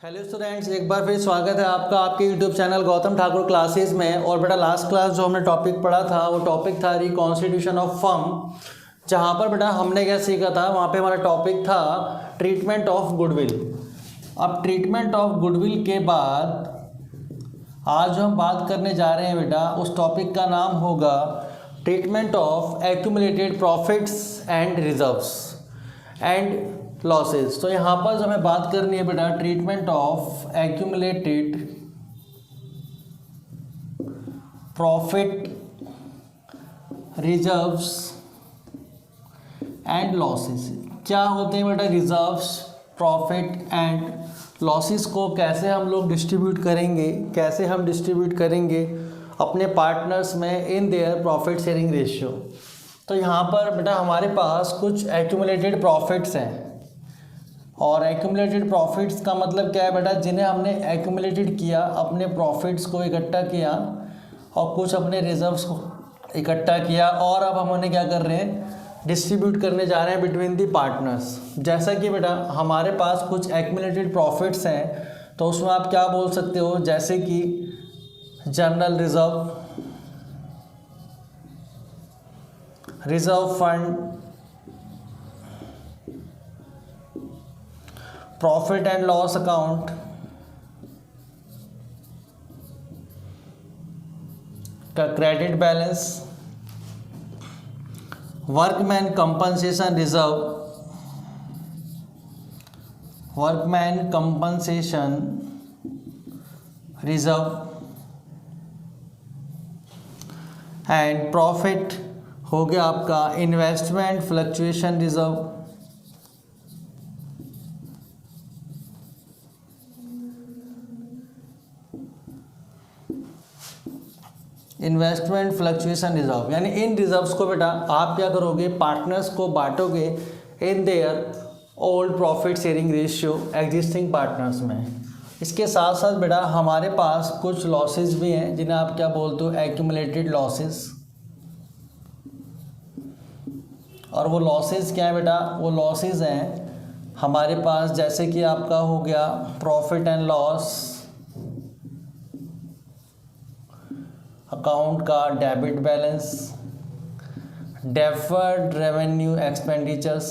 Hello students, एक बार फिर स्वागत है आपका आपके YouTube channel Gautam Thakur classes में। और बेटा लास्ट क्लास जो हमने टॉपिक पढ़ा था वो टॉपिक था रिकॉन्स्टिट्यूशन ऑफ फर्म, जहाँ पर बेटा हमने क्या सीखा था, वहाँ पे हमारा टॉपिक था ट्रीटमेंट ऑफ गुडविल। अब ट्रीटमेंट ऑफ गुडविल के बाद आज जो हम बात करने जा रहे हैं बेटा, उस टॉपिक का नाम होगा treatment of accumulated profits and reserves and losses. तो यहाँ पर जो हमें बात करनी है बेटा, treatment of accumulated profit, reserves and losses. क्या होते हैं बेटा रिजर्व्स, प्रॉफिट एंड लॉसेस को कैसे हम लोग डिस्ट्रीब्यूट करेंगे, कैसे हम डिस्ट्रीब्यूट करेंगे अपने पार्टनर्स में in their profit sharing ratio. तो यहाँ पर बेटा हमारे पास कुछ एक्यूमुलेटेड प्रॉफिट्स हैं, और एक्यूमुलेटेड प्रॉफिट्स का मतलब क्या है बेटा, जिन्हें हमने एक्यूमुलेटेड किया, अपने प्रॉफिट्स को इकट्ठा किया और कुछ अपने रिजर्व्स को इकट्ठा किया, और अब हम उन्हें क्या कर रहे हैं, डिस्ट्रीब्यूट करने जा रहे हैं बिटवीन दी पार्टनर्स। जैसा कि बेटा हमारे पास कुछ एक्यूमुलेटेड प्रॉफिट्स हैं, तो उसमें आप क्या बोल सकते हो, जैसे कि general reserve, reserve fund, profit and loss account, का credit balance, workman compensation reserve, workman compensation reserve and profit हो गया आपका investment fluctuation reserve, investment fluctuation reserve. यानी इन रिजर्व्स को बेटा आप क्या करोगे, पार्टनर्स को बांटोगे in their old profit sharing ratio existing partners में। इसके साथ साथ बेटा हमारे पास कुछ लॉसेस भी हैं, जिन्हें आप क्या बोलते हो, एक्यूमुलेटेड लॉसेस। और वो लॉसेस क्या है बेटा, वो लॉसेस हैं हमारे पास, जैसे कि आपका हो गया प्रॉफिट एंड लॉस अकाउंट का debit balance, deferred revenue expenditures,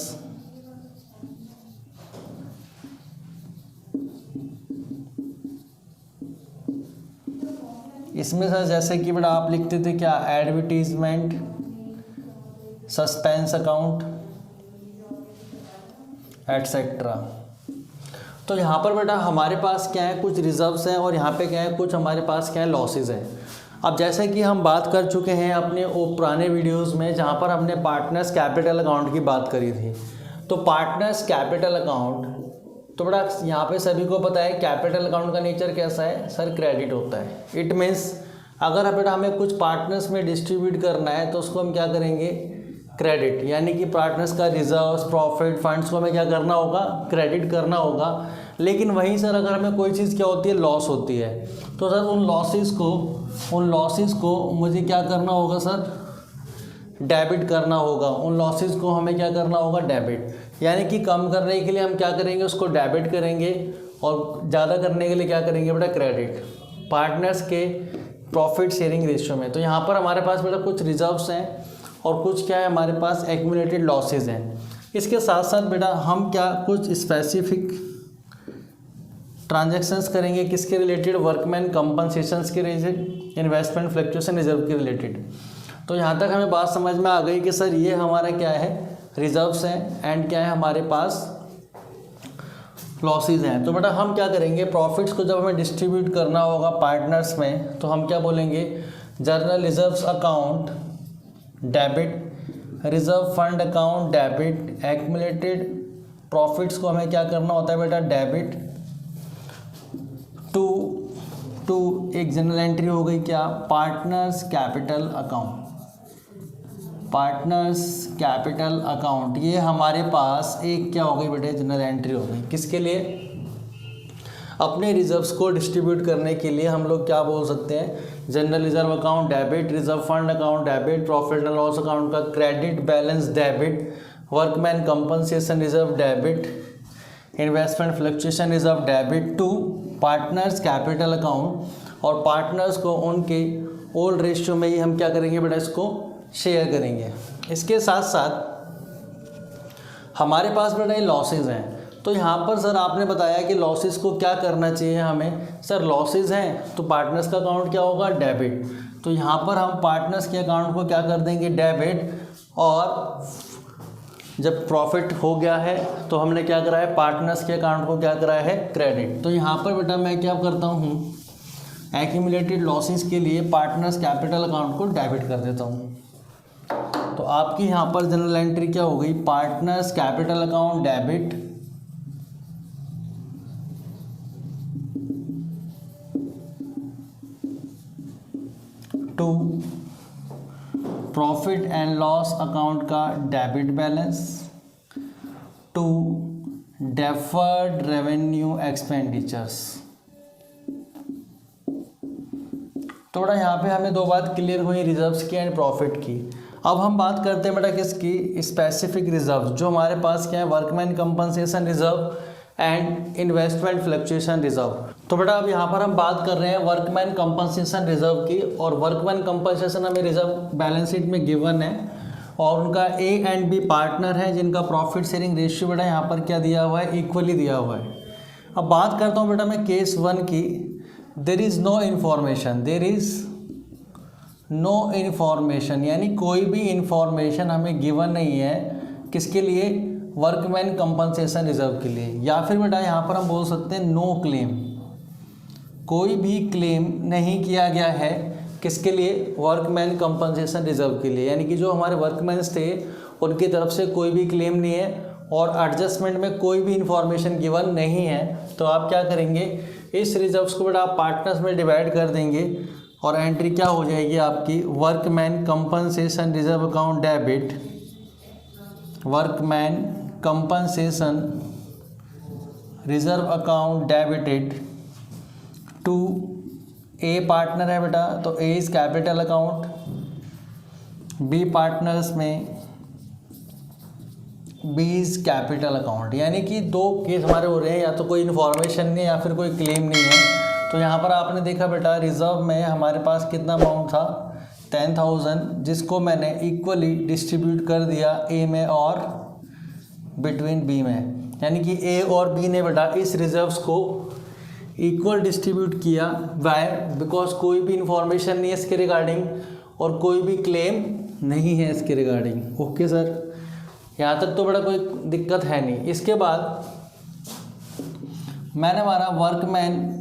इसमें सर जैसे कि बेटा आप लिखते थे क्या, एडवर्टीजमेंट, सस्पेंस अकाउंट एटसेट्रा। तो यहाँ पर बेटा हमारे पास क्या है, कुछ रिजर्व्स हैं, और यहाँ पे क्या है, कुछ हमारे पास क्या है, लॉसेस हैं। अब जैसे कि हम बात कर चुके हैं अपने वो पुराने वीडियोस में, जहाँ पर हमने पार्टनर्स कैपिटल अकाउंट की बात करी थी। तो पार्टनर्स कैपिटल अकाउंट, तो बड़ा यहाँ पे सभी को पता है कैपिटल अकाउंट का नेचर कैसा है सर, क्रेडिट होता है। इट मीन्स अगर बेटा हमें कुछ पार्टनर्स में डिस्ट्रीब्यूट करना है तो उसको हम क्या करेंगे, क्रेडिट। यानी कि पार्टनर्स का रिजर्व्स, प्रॉफिट, फंड्स को हमें क्या करना होगा, क्रेडिट करना होगा। लेकिन वहीं सर अगर हमें कोई चीज़ क्या होती है, लॉस होती है, तो सर उन लॉसेस को मुझे क्या करना होगा सर, डेबिट करना होगा। उन लॉसेस को हमें क्या करना होगा, डेबिट। यानी कि कम करने के लिए हम क्या करेंगे, उसको डेबिट करेंगे, और ज़्यादा करने के लिए क्या करेंगे बेटा, क्रेडिट, पार्टनर्स के प्रॉफिट शेयरिंग रेशियो में। तो यहाँ पर हमारे पास बेटा कुछ रिजर्व्स हैं और कुछ क्या है, हमारे पास एक्यूमुलेटेड लॉसेज हैं। इसके साथ साथ बेटा हम क्या कुछ स्पेसिफिक ट्रांजैक्शंस करेंगे, किसके रिलेटेड, वर्कमैन कंपनसेशंस के रिलेटेड, इन्वेस्टमेंट फ्लक्चुएशन रिजर्व के रिलेटेड। तो यहाँ तक हमें बात समझ में आ गई कि सर ये हमारा क्या है, रिजर्व्स हैं, एंड क्या है हमारे पास लॉसेज हैं। तो बेटा हम क्या करेंगे, प्रॉफिट्स को जब हमें डिस्ट्रीब्यूट करना होगा पार्टनर्स में, तो हम क्या बोलेंगे, journal reserves account debit, reserve fund account debit, accumulated profits को हमें क्या करना होता है बेटा, डेबिट टू एक जनरल एंट्री हो गई क्या, partners capital account, partners capital account. ये हमारे पास एक क्या हो गई बेटे, जनरल एंट्री हो गई। किसके लिए, अपने रिजर्व्स को डिस्ट्रीब्यूट करने के लिए हम लोग क्या बोल सकते हैं, general reserve account debit, reserve fund account debit, profit and loss account का credit balance debit, workman compensation reserve debit, investment fluctuation reserve debit to partners capital account, और पार्टनर्स को उनके ओल्ड रेशियो में ही हम क्या करेंगे बेटा, इसको शेयर करेंगे। इसके साथ साथ हमारे पास बेटा ये लॉसेज हैं, तो यहाँ पर सर आपने बताया कि लॉसेस को क्या करना चाहिए हमें। सर लॉसेस हैं तो पार्टनर्स का अकाउंट क्या होगा, डेबिट। तो यहाँ पर हम पार्टनर्स के अकाउंट को क्या कर देंगे, डेबिट, और जब प्रॉफिट हो गया है तो हमने क्या करा है, पार्टनर्स के अकाउंट को क्या कराया है, क्रेडिट। तो यहाँ पर बेटा मैं क्या करता हूँ, एक्यूमुलेटेड लॉसेस के लिए पार्टनर्स कैपिटल अकाउंट को डेबिट कर देता हूँ। तो आपकी यहाँ पर जनरल एंट्री क्या हो गई, partners capital account debit to profit and loss account का debit balance to deferred revenue expenditures. थोड़ा यहाँ पे हमें दो बात क्लियर हुई, रिजर्व्स की एंड प्रॉफिट की। अब हम बात करते हैं बेटा किसकी, स्पेसिफिक रिजर्व, जो हमारे पास क्या है, workman compensation reserve and investment fluctuation reserve. तो बेटा अब यहाँ पर हम बात कर रहे हैं वर्कमैन कंपनसेशन रिजर्व की, और वर्कमैन कंपनसेशन हमें रिजर्व बैलेंस शीट में गिवन है, और उनका ए एंड बी पार्टनर है जिनका प्रॉफिट शेयरिंग रेशियो बेटा यहाँ पर क्या दिया हुआ है, इक्वली दिया हुआ है। अब बात करता हूँ बेटा मैं केस 1 की। There is no information, there is no information, यानी कोई भी इंफॉर्मेशन हमें गिवन नहीं है, किसके लिए, वर्कमैन कंपनसेशन रिजर्व के लिए। या फिर बेटा यहाँ पर हम बोल सकते हैं नो क्लेम, कोई भी क्लेम नहीं किया गया है, किसके लिए, वर्कमैन कंपनसेशन रिजर्व के लिए। यानी कि जो हमारे वर्कमैन्स थे उनकी तरफ से कोई भी क्लेम नहीं है, और एडजस्टमेंट में कोई भी इंफॉर्मेशन गिवन नहीं है। तो आप क्या करेंगे, इस रिजर्व्स को बेटा आप पार्टनर्स में डिवाइड कर देंगे, और एंट्री क्या हो जाएगी आपकी, workman compensation reserve account debit, workman compensation reserve account debited to A partner है बेटा, तो A is capital account, B partners में बी इज कैपिटल अकाउंट। यानी कि दो केस हमारे हो रहे हैं, या तो कोई इन्फॉर्मेशन नहीं या फिर कोई क्लेम नहीं है। तो यहाँ पर आपने देखा बेटा रिजर्व में हमारे पास कितना अमाउंट था, 10,000, जिसको मैंने इक्वली डिस्ट्रीब्यूट कर दिया ए में और बिटवीन बी में। यानी कि ए और बी ने बेटा इस रिजर्व्स को इक्वल डिस्ट्रीब्यूट किया, वाई, बिकॉज कोई भी इंफॉर्मेशन नहीं है इसके रिगार्डिंग, और कोई भी क्लेम नहीं है इसके रिगार्डिंग। ओके सर, यहाँ तक तो बड़ा कोई दिक्कत है नहीं। इसके बाद मैंने हमारा वर्कमैन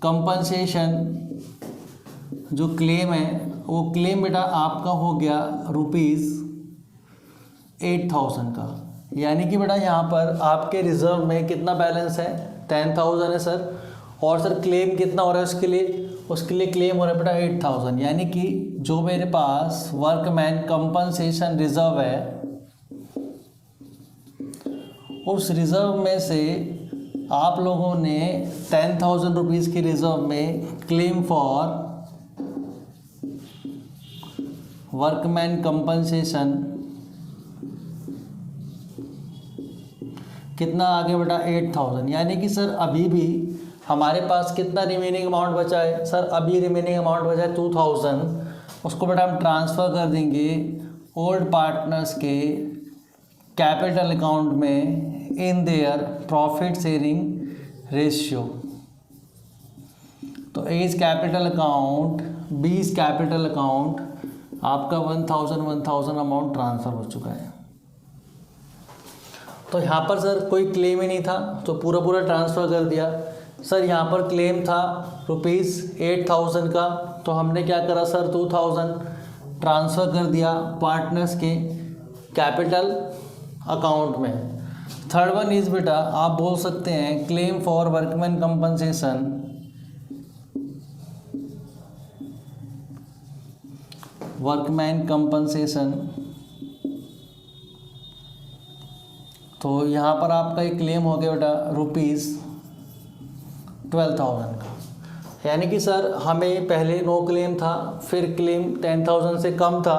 कंपनसेशन जो क्लेम है, वो क्लेम बेटा आपका हो गया ₹8,000 का। यानी कि बेटा यहाँ पर आपके रिजर्व में कितना बैलेंस है, 10,000 है सर, और सर क्लेम कितना हो रहा है उसके लिए क्लेम हो रहा है बेटा 8,000। यानी कि जो मेरे पास वर्कमैन कंपनसेशन रिजर्व है, उस रिजर्व में से आप लोगों ने 10,000 रुपीज़ की रिजर्व में क्लेम फॉर वर्कमैन कंपनसेशन कितना आ गया बेटा 8,000। यानी कि सर अभी भी हमारे पास कितना रिमेनिंग अमाउंट बचा है, सर अभी रिमेनिंग अमाउंट बचा है 2,000। उसको बेटा हम ट्रांसफ़र कर देंगे ओल्ड पार्टनर्स के कैपिटल अकाउंट में in their profit sharing ratio. तो A is capital account, B is capital account, आपका 1,000 अमाउंट ट्रांसफ़र हो चुका है। तो यहाँ पर सर कोई क्लेम ही नहीं था, तो पूरा ट्रांसफ़र कर दिया। सर यहाँ पर क्लेम था ₹8,000 का, तो हमने क्या करा सर 2,000 ट्रांसफ़र कर दिया पार्टनर्स के कैपिटल अकाउंट में। थर्ड वन इज़ बेटा आप बोल सकते हैं claim for workman compensation, workman compensation. तो यहाँ पर आपका एक क्लेम हो गया बेटा ₹12,000 का। यानी कि सर हमें पहले नो क्लेम था, फिर क्लेम 10,000 से कम था,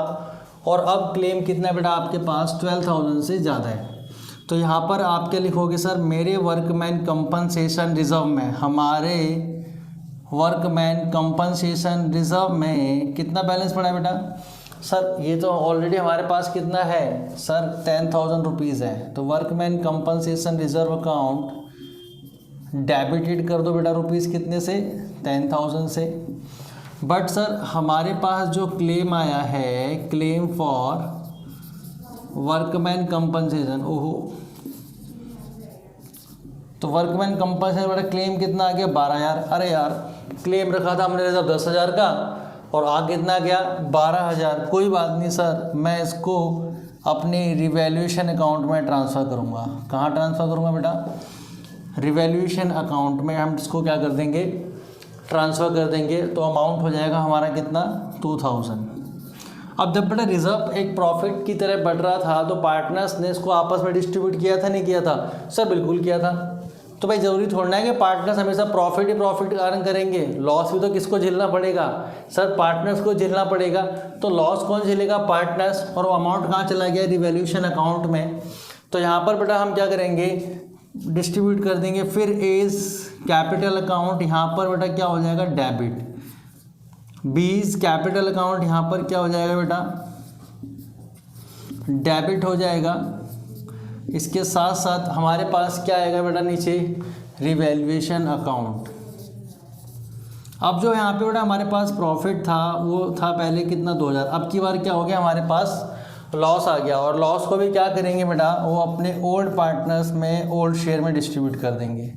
और अब क्लेम कितना बेटा आपके पास 12,000 से ज़्यादा है। तो यहाँ पर आप क्या लिखोगे सर, मेरे वर्कमैन कंपनसेशन रिजर्व में, हमारे वर्कमैन कंपनसेशन रिजर्व में कितना बैलेंस पड़ा है बेटा? सर ये तो ऑलरेडी हमारे पास कितना है सर, 10,000 रुपीज़ है। तो workman compensation reserve account debited कर दो बेटा रुपीज़ कितने से, 10,000 से। बट सर हमारे पास जो क्लेम आया है, क्लेम फॉर वर्कमैन कंपनसेशन, ओहो, तो वर्कमैन कंपनसेशन बेटा क्लेम कितना आ गया, 12,000। अरे यार क्लेम रखा था हमने रिजर्व 10,000 का और आगे कितना गया, 12,000। कोई बात नहीं सर, मैं इसको अपने रिवैल्यूएशन अकाउंट में ट्रांसफ़र करूँगा। कहाँ ट्रांसफ़र करूँगा बेटा? रिवैल्यूएशन अकाउंट में हम इसको क्या कर देंगे, ट्रांसफ़र कर देंगे। तो अमाउंट हो जाएगा हमारा कितना, 2,000। अब जब बेटा रिजर्व एक प्रॉफिट की तरह बढ़ रहा था तो पार्टनर्स ने इसको आपस में डिस्ट्रीब्यूट किया था, नहीं किया था? सर बिल्कुल किया था। तो भाई ज़रूरी थोड़ा है कि पार्टनर्स हमेशा प्रॉफिट ही प्रॉफिट अर्न करेंगे, लॉस भी तो किसको झेलना पड़ेगा सर, पार्टनर्स को झेलना पड़ेगा। तो लॉस कौन झेलेगा, पार्टनर्स। और वो अमाउंट कहाँ चला गया, रिवैल्यूएशन अकाउंट में। तो यहाँ पर बेटा हम क्या करेंगे, डिस्ट्रीब्यूट कर देंगे। फिर एज कैपिटल अकाउंट, यहाँ पर बेटा क्या हो जाएगा, डेबिट। बीज कैपिटल अकाउंट यहाँ पर क्या हो जाएगा बेटा, डेबिट हो जाएगा। इसके साथ साथ हमारे पास क्या आएगा बेटा नीचे, रिवैल्यूएशन अकाउंट। अब जो यहाँ पे बेटा हमारे पास प्रॉफिट था वो था पहले कितना, 2,000। अब की बार क्या हो गया, हमारे पास लॉस आ गया। और लॉस को भी क्या करेंगे बेटा, वो अपने ओल्ड पार्टनर्स में, ओल्ड शेयर में डिस्ट्रीब्यूट कर देंगे।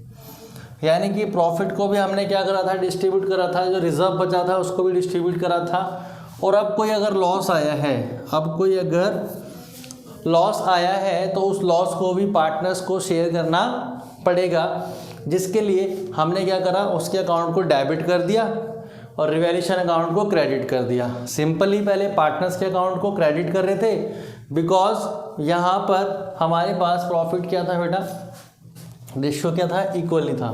यानी कि प्रॉफिट को भी हमने क्या करा था, डिस्ट्रीब्यूट करा था, जो रिजर्व बचा था उसको भी डिस्ट्रीब्यूट करा था। और अब कोई अगर लॉस आया है, अब कोई अगर लॉस आया है तो उस लॉस को भी पार्टनर्स को शेयर करना पड़ेगा, जिसके लिए हमने क्या करा, उसके अकाउंट को डेबिट कर दिया और रिवैल्यूएशन अकाउंट को क्रेडिट कर दिया। सिंपली पहले पार्टनर्स के अकाउंट को क्रेडिट कर रहे थे, बिकॉज यहाँ पर हमारे पास प्रॉफिट क्या था बेटा, रेशियो क्या था, इक्वली था।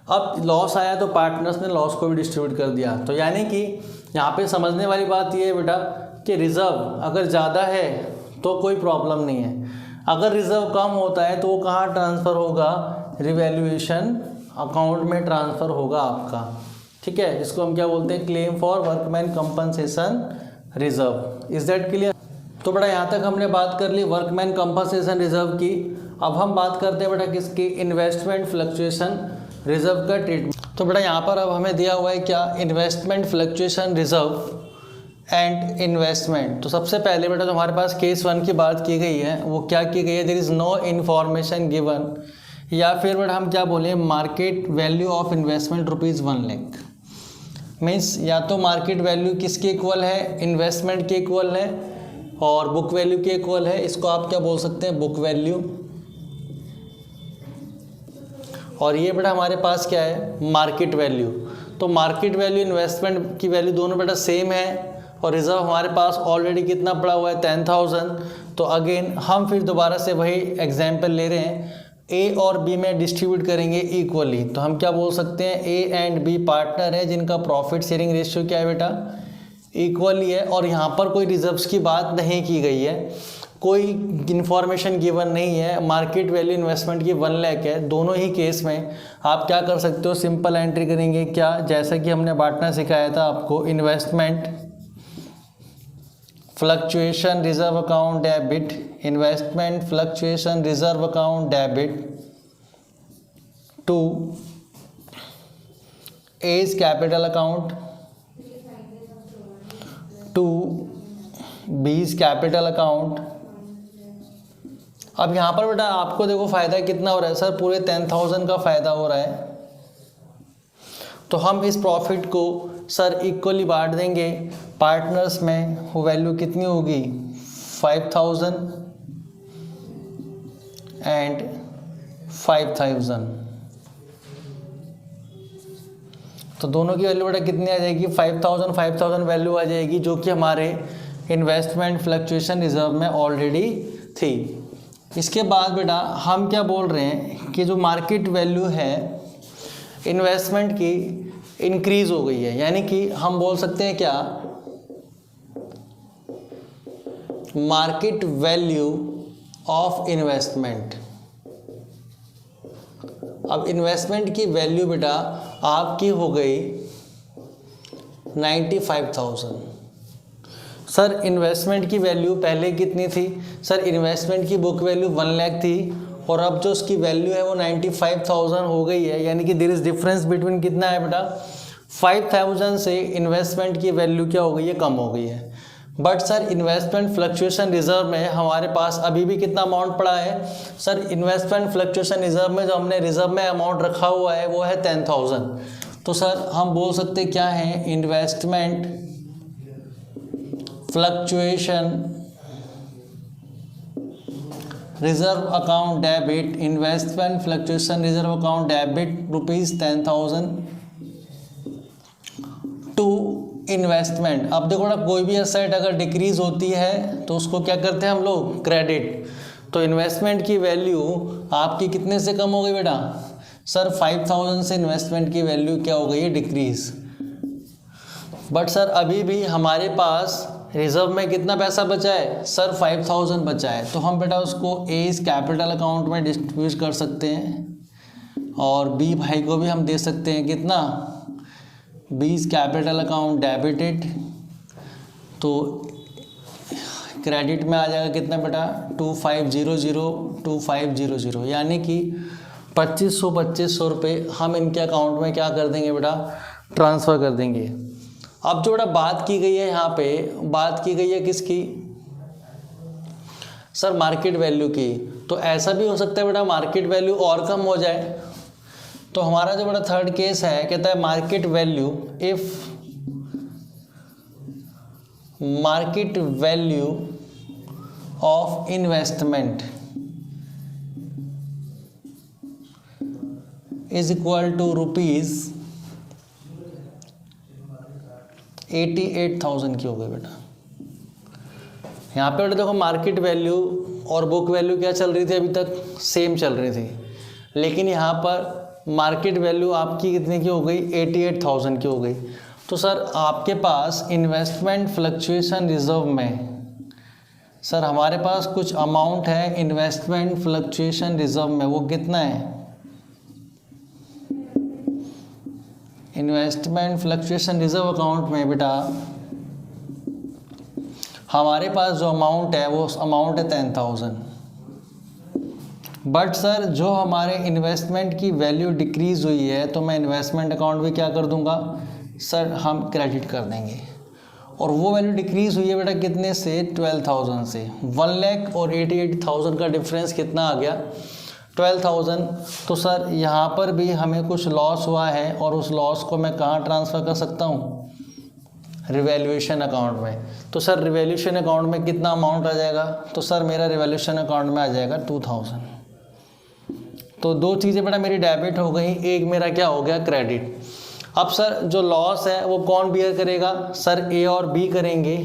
अब लॉस आया तो पार्टनर्स ने लॉस को भी डिस्ट्रीब्यूट कर दिया। तो यानी कि यहाँ पे समझने वाली बात ये है बेटा कि रिज़र्व अगर ज़्यादा है तो कोई प्रॉब्लम नहीं है, अगर रिज़र्व कम होता है तो वो कहाँ ट्रांसफ़र होगा, रिवैल्यूएशन अकाउंट में ट्रांसफ़र होगा आपका। ठीक है, इसको हम क्या बोलते हैं, claim for workman compensation reserve. Is that clear? तो बेटा यहाँ तक हमने बात कर ली वर्कमैन कंपनसेशन रिजर्व की। अब हम बात करते हैं बेटा किसकी, इन्वेस्टमेंट फ्लक्चुएशन रिजर्व का ट्रीटमेंट। तो बेटा यहाँ पर अब हमें दिया हुआ है क्या, investment fluctuation reserve and investment. तो सबसे पहले बेटा जो हमारे पास केस 1 की बात की गई है वो क्या की गई है, there is no information given, या फिर बेटा हम क्या बोलें, market value of investment ₹1 lakh. Means या तो मार्केट वैल्यू किसके इक्वल है, इन्वेस्टमेंट के इक्वल है और बुक वैल्यू के इक्वल है। इसको आप क्या बोल सकते हैं, बुक वैल्यू। और ये बेटा हमारे पास क्या है, मार्केट वैल्यू। तो मार्केट वैल्यू इन्वेस्टमेंट की वैल्यू दोनों बेटा सेम है और रिजर्व हमारे पास ऑलरेडी कितना पड़ा हुआ है, 10,000। तो अगेन हम फिर दोबारा से वही एग्जाम्पल ले रहे हैं, ए और बी में डिस्ट्रीब्यूट करेंगे इक्वली। तो हम क्या बोल सकते हैं, ए एंड बी पार्टनर है जिनका प्रॉफिट शेयरिंग रेशियो क्या है बेटा, इक्वली है। और यहाँ पर कोई रिजर्व्स की बात नहीं की गई है, कोई इन्फॉर्मेशन गिवन नहीं है। मार्केट वैल्यू इन्वेस्टमेंट की 1 लाख है। दोनों ही केस में आप क्या कर सकते हो, सिंपल एंट्री करेंगे क्या, जैसा कि हमने बांटना सिखाया था आपको, investment fluctuation reserve account debit, investment fluctuation reserve account debit to A's capital account to B's capital account. अब यहाँ पर बेटा आपको देखो फ़ायदा कितना हो रहा है सर, पूरे 10,000 का फ़ायदा हो रहा है। तो हम इस प्रॉफिट को सर इक्वली बांट देंगे पार्टनर्स में। वो वैल्यू कितनी होगी, 5,000 एंड 5,000। तो दोनों की वैल्यू बेटा कितनी आ जाएगी, 5,000 वैल्यू आ जाएगी, जो कि हमारे इन्वेस्टमेंट फ्लक्चुएशन रिजर्व में ऑलरेडी थी। इसके बाद बेटा हम क्या बोल रहे हैं कि जो मार्केट वैल्यू है इन्वेस्टमेंट की इंक्रीज हो गई है, यानी कि हम बोल सकते हैं क्या, मार्केट वैल्यू ऑफ इन्वेस्टमेंट अब इन्वेस्टमेंट की वैल्यू बेटा आपकी हो गई 95,000। सर इन्वेस्टमेंट की वैल्यू पहले कितनी थी? सर इन्वेस्टमेंट की बुक वैल्यू 1 लाख थी और अब जो उसकी वैल्यू है वो 95,000 हो गई है, यानी कि देयर इज डिफरेंस बिटवीन कितना है बेटा 5,000 से इन्वेस्टमेंट की वैल्यू क्या हो गई है, कम हो गई है। But sir investment fluctuation reserve में हमारे पास अभी भी कितना अमाउंट पड़ा है? सर इन्वेस्टमेंट फ्लक्चुएशन रिजर्व में जो हमने रिजर्व में अमाउंट रखा हुआ है वो है 10,000। तो सर हम बोल सकते क्या है, investment fluctuation reserve account debit, investment fluctuation reserve account debit ₹10,000 to investment. अब देखो ना, कोई भी एसेट अगर डिक्रीज होती है तो उसको क्या करते हैं हम लोग, क्रेडिट। तो इन्वेस्टमेंट की वैल्यू आपकी कितने से कम हो गई बेटा? सर 5,000 से इन्वेस्टमेंट की वैल्यू क्या हो गई है, डिक्रीज। बट सर अभी भी हमारे पास रिजर्व में कितना पैसा बचा है? सर 5,000 बचा है। तो हम बेटा उसको ए इस कैपिटल अकाउंट में डिस्ट्रीब्यूट कर सकते हैं और बी भाई को भी हम दे सकते हैं कितना, बी इस कैपिटल अकाउंट डेबिटेड। तो क्रेडिट में आ जाएगा कितना बेटा 2500, यानी कि 2500 रुपये हम इनके अकाउंट में क्या कर देंगे बेटा, ट्रांसफ़र कर देंगे। अब जो बेटा बात की गई है यहाँ पे, बात की गई है किसकी? सर मार्केट वैल्यू की। तो ऐसा भी हो सकता है बेटा मार्केट वैल्यू और कम हो जाए। तो हमारा जो बेटा थर्ड केस है, कहता है market value, if market value of investment is equal to ₹88,000 की हो गई बेटा। यहाँ पे बेटा देखो मार्केट वैल्यू और बुक वैल्यू क्या चल रही थी, अभी तक सेम चल रही थी, लेकिन यहाँ पर मार्केट वैल्यू आपकी कितने की हो गई, 88,000 की हो गई। तो सर आपके पास इन्वेस्टमेंट फ्लक्चुएशन रिजर्व में सर हमारे पास कुछ अमाउंट है इन्वेस्टमेंट फ्लक्चुएशन रिजर्व में, वो कितना है? इन्वेस्टमेंट फ्लक्चुएशन रिजर्व अकाउंट में बेटा हमारे पास जो अमाउंट है वो अमाउंट है 10,000। बट सर जो हमारे इन्वेस्टमेंट की वैल्यू डिक्रीज़ हुई है तो मैं इन्वेस्टमेंट अकाउंट भी क्या कर दूंगा, सर हम क्रेडिट कर देंगे। और वो वैल्यू डिक्रीज़ हुई है बेटा कितने से, 12,000 से। 1 लाख और 88,000 का डिफरेंस कितना आ गया, 12,000। तो सर यहाँ पर भी हमें कुछ लॉस हुआ है और उस लॉस को मैं कहाँ ट्रांसफ़र कर सकता हूँ, रिवैल्यूएशन अकाउंट में। तो सर रिवैल्यूएशन अकाउंट में कितना अमाउंट आ जाएगा, तो सर मेरा रिवैल्यूएशन अकाउंट में आ जाएगा 2,000। तो दो चीज़ें बेटा मेरी डेबिट हो गई, एक मेरा क्या हो गया, क्रेडिट। अब सर जो लॉस है वो कौन बियर करेगा, सर ए और बी करेंगे।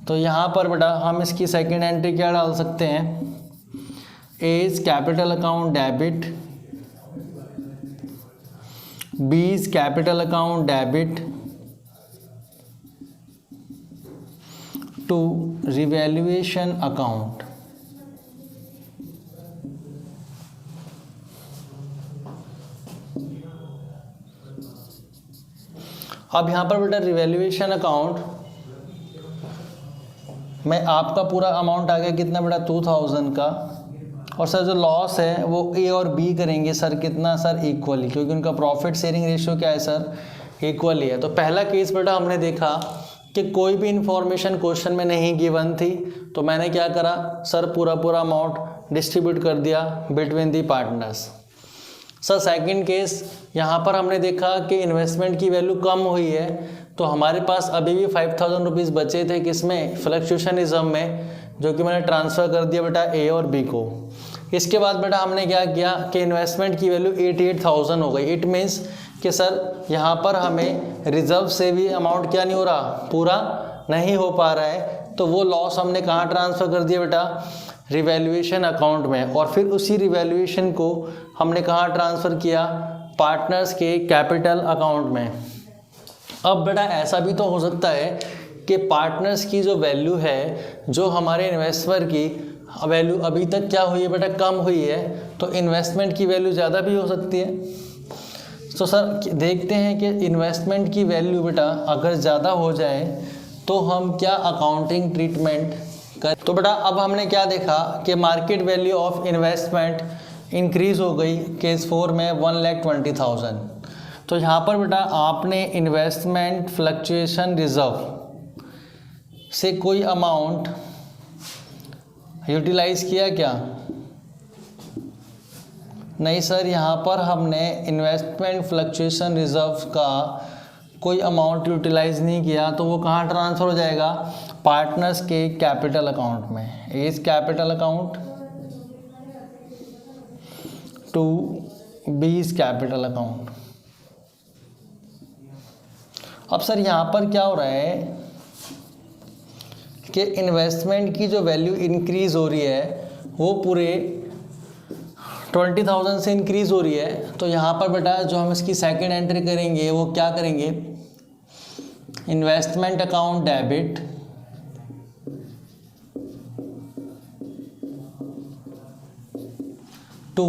तो यहाँ पर बेटा हम इसकी सेकेंड एंट्री क्या डाल सकते हैं, A is capital account debit, B is capital account debit to revaluation account. अब यहाँ पर बेटा रिवैल्यूएशन अकाउंट में आपका पूरा अमाउंट आ गया कितना बेटा, 2,000 का। और सर जो लॉस है वो ए और बी करेंगे सर कितना, सर इक्वली, क्योंकि उनका प्रॉफिट शेयरिंग रेशियो क्या है सर, इक्वली है। तो पहला केस बेटा हमने देखा कि कोई भी इंफॉर्मेशन क्वेश्चन में नहीं गिवन थी, तो मैंने क्या करा, सर पूरा अमाउंट डिस्ट्रीब्यूट कर दिया between the partners. Sir second case यहाँ पर हमने देखा कि इन्वेस्टमेंट की वैल्यू कम हुई है, तो हमारे पास अभी भी 5,000 रुपीज़ बचे थे किसमें, फ्लक्चुएशन रिजर्व में, जो कि मैंने ट्रांसफ़र कर दिया बेटा ए और बी को। इसके बाद बेटा हमने क्या किया कि इन्वेस्टमेंट की वैल्यू 88,000 हो गई। इट मीन्स कि सर यहाँ पर हमें रिजर्व से भी अमाउंट क्या नहीं हो रहा, पूरा नहीं हो पा रहा है। तो वो लॉस हमने कहाँ ट्रांसफ़र कर दिया बेटा, रिवैल्यूएशन अकाउंट में। और फिर उसी रिवैल्यूएशन को हमने कहाँ ट्रांसफ़र किया, पार्टनर्स के कैपिटल अकाउंट में। अब बेटा ऐसा भी तो हो सकता है कि पार्टनर्स की जो वैल्यू है, जो हमारे इन्वेस्टर की वैल्यू अभी तक क्या हुई है बेटा, कम हुई है, तो इन्वेस्टमेंट की वैल्यू ज़्यादा भी हो सकती है। तो सर देखते हैं कि इन्वेस्टमेंट की वैल्यू बेटा अगर ज़्यादा हो जाए तो हम क्या अकाउंटिंग ट्रीटमेंट कर। तो बेटा अब हमने क्या देखा कि market value of investment increase हो गई केस 4 में 1,20,000। तो यहाँ पर बेटा आपने इन्वेस्टमेंट फ्लक्चुएशन रिजर्व से कोई अमाउंट यूटिलाइज़ किया क्या? नहीं सर, यहाँ पर हमने इन्वेस्टमेंट फ्लक्चुएशन रिजर्व का कोई अमाउंट यूटिलाइज़ नहीं किया। तो वो कहाँ ट्रांसफ़र हो जाएगा? पार्टनर्स के कैपिटल अकाउंट में, A's capital account to B's capital account. अब सर यहाँ पर क्या हो रहा है कि इन्वेस्टमेंट की जो वैल्यू इंक्रीज़ हो रही है वो पूरे 20,000 से इंक्रीज़ हो रही है। तो यहाँ पर बेटा जो हम इसकी सेकंड एंट्री करेंगे वो क्या करेंगे? Investment account debit to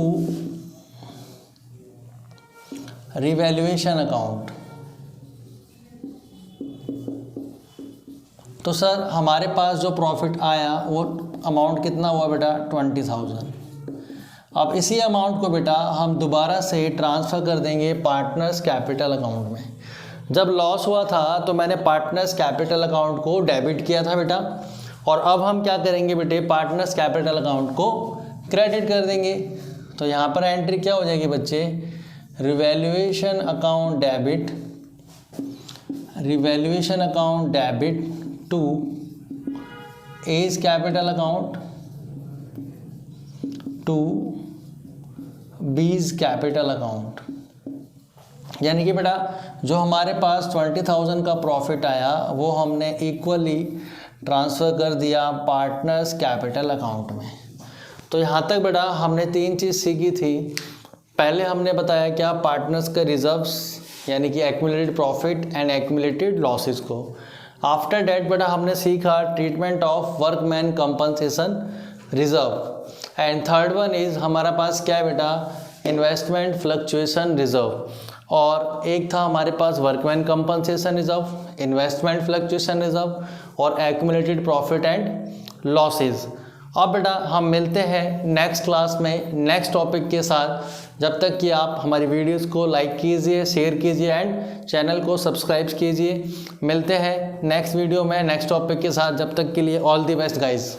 revaluation account. तो सर हमारे पास जो प्रॉफिट आया वो अमाउंट कितना हुआ बेटा? 20,000। अब इसी अमाउंट को बेटा हम दोबारा से ट्रांसफ़र कर देंगे पार्टनर्स कैपिटल अकाउंट में। जब लॉस हुआ था तो मैंने पार्टनर्स कैपिटल अकाउंट को डेबिट किया था बेटा, और अब हम क्या करेंगे बेटे? पार्टनर्स कैपिटल अकाउंट को क्रेडिट कर देंगे। तो यहाँ पर एंट्री क्या हो जाएगी बच्चे? Revaluation account debit, revaluation account debit to A's capital account to B's capital account. यानी कि बेटा जो हमारे पास 20,000 का प्रॉफिट आया वो हमने इक्वली ट्रांसफ़र कर दिया पार्टनर्स कैपिटल अकाउंट में। तो यहाँ तक बेटा हमने 3 चीज़ सीखी थी। पहले हमने बताया क्या? पार्टनर्स का रिजर्व्स यानी कि accumulated profit and accumulated losses को। आफ्टर डैट बेटा हमने सीखा treatment of workman compensation reserve. And third one is हमारा पास क्या है बेटा? Investment fluctuation reserve. और एक था हमारे पास workman compensation reserve, investment fluctuation reserve और एक्यूमुलेटेड प्रॉफिट एंड लॉसेस। अब बेटा हम मिलते हैं नेक्स्ट क्लास में नेक्स्ट टॉपिक के साथ। जब तक कि आप हमारी वीडियोस को लाइक कीजिए, शेयर कीजिए एंड चैनल को सब्सक्राइब कीजिए। मिलते हैं नेक्स्ट वीडियो में नेक्स्ट टॉपिक के साथ। जब तक के लिए ऑल द बेस्ट गाइज।